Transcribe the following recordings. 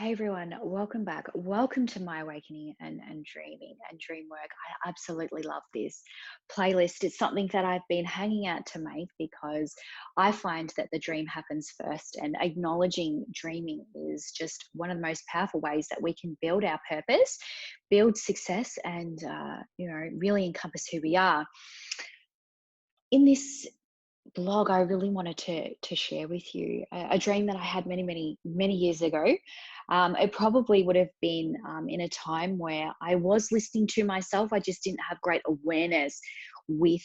Hey everyone, welcome back. Welcome to My Awakening and Dreaming and Dream Work. I absolutely love this playlist. It's something that I've been hanging out to make because I find that the dream happens first, and acknowledging dreaming is just one of the most powerful ways that we can build our purpose, build success, and really encompass who we are. In this blog, I really wanted to share with you a dream that I had many years ago. It probably would have been in a time where I was listening to myself. I just didn't have great awareness with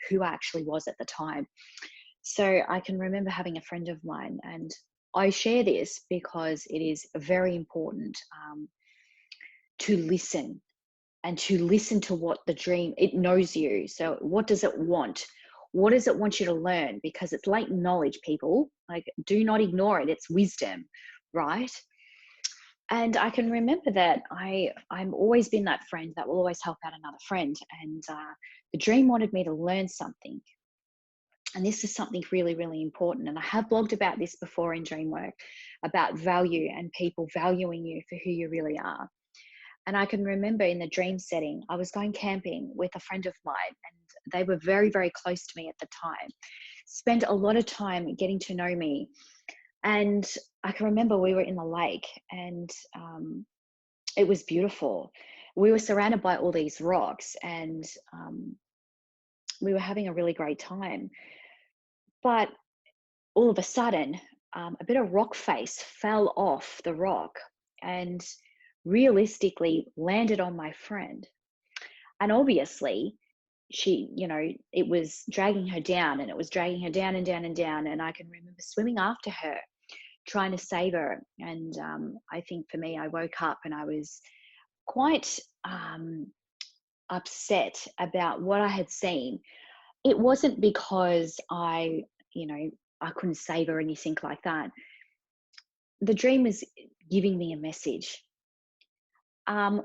who I actually was at the time. So I can remember having a friend of mine, and I share this because it is very important to listen and to listen to what the dream, it knows you. So what does it want? What does it want you to learn? Because it's latent knowledge, people. Like, do not ignore it. It's wisdom, right? And I can remember that I'm always been that friend that will always help out another friend. And the dream wanted me to learn something. And this is something really important. And I have blogged about this before in dream work, about value and people valuing you for who you really are. And I can remember in the dream setting, I was going camping with a friend of mine, and they were very close to me at the time. Spent a lot of time getting to know me. And I can remember we were in the lake, and it was beautiful. We were surrounded by all these rocks, and we were having a really great time. But all of a sudden, a bit of rock face fell off the rock and realistically landed on my friend. And obviously, it was dragging her down, and it was dragging her down and down and down. And I can remember swimming after her, trying to save her. And I think for me, I woke up and I was quite upset about what I had seen. It wasn't because I couldn't save her or anything like that. The dream was giving me a message. Um,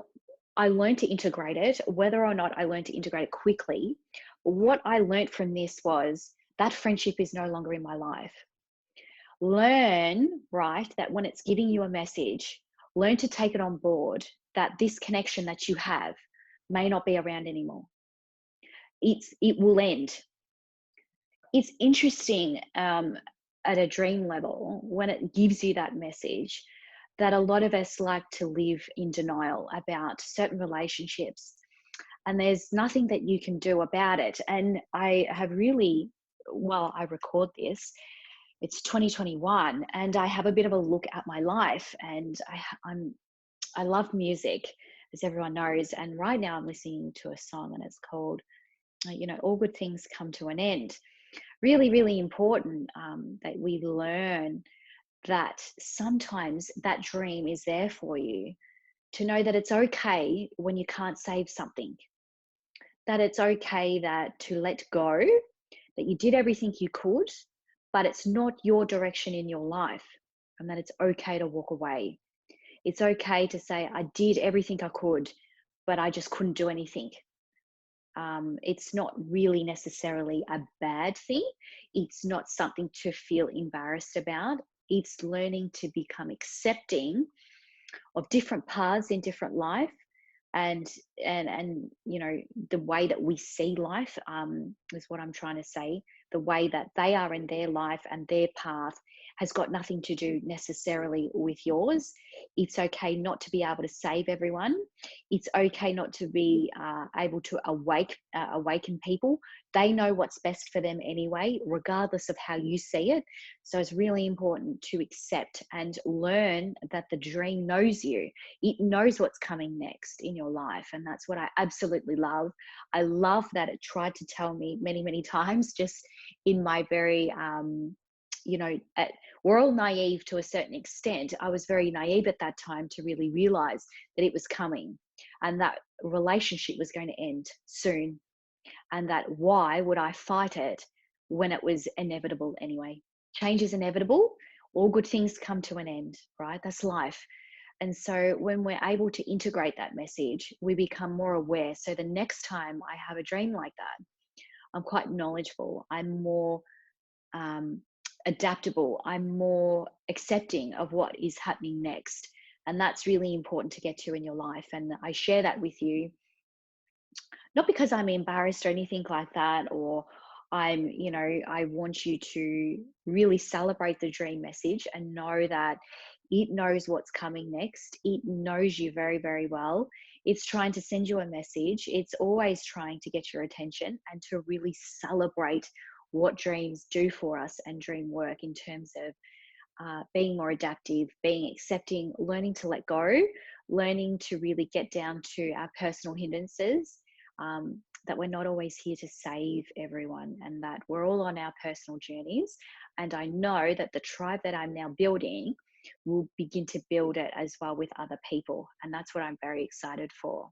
I learned to integrate it. Whether or not I learned to integrate it quickly, what I learned from this was that friendship is no longer in my life. Learn, right, that when it's giving you a message, learn to take it on board, that this connection that you have may not be around anymore. It will end. It's interesting, at a dream level, when it gives you that message, that a lot of us like to live in denial about certain relationships, and there's nothing that you can do about it. And I have really, well, I record this, it's 2021, and I have a bit of a look at my life, and I love music, as everyone knows, and right now I'm listening to a song, and it's called All Good Things Come to an End. Really important, that we learn that sometimes that dream is there for you, to know that it's okay when you can't save something, that it's okay that to let go, that you did everything you could, but it's not your direction in your life, and that it's okay to walk away. It's okay to say, I did everything I could, but I just couldn't do anything. It's not really necessarily a bad thing. It's not something to feel embarrassed about. It's learning to become accepting of different paths in different life, and the way that we see life, is what I'm trying to say. The way that they are in their life and their path has got nothing to do necessarily with yours. It's okay not to be able to save everyone. It's okay not to be able to awaken people. They know what's best for them anyway, regardless of how you see it. So it's really important to accept and learn that the dream knows you. It knows what's coming next in your life. And that's what I absolutely love. I love that it tried to tell me many times, just in my very, we're all naive to a certain extent. I was very naive at that time to really realize that it was coming, and that relationship was going to end soon. And that, why would I fight it when it was inevitable anyway? Change is inevitable. All good things come to an end, right? That's life. And so when we're able to integrate that message, we become more aware. So the next time I have a dream like that, I'm quite knowledgeable. I'm more adaptable. I'm more accepting of what is happening next. And that's really important to get to in your life. And I share that with you, not because I'm embarrassed or anything like that, or I want you to really celebrate the dream message and know that it knows what's coming next. It knows you very, very well. It's trying to send you a message. It's always trying to get your attention and to really celebrate what dreams do for us and dream work in terms of being more adaptive, being accepting, learning to let go, learning to really get down to our personal hindrances, that we're not always here to save everyone and that we're all on our personal journeys. And I know that the tribe that I'm now building will begin to build it as well with other people. And that's what I'm very excited for.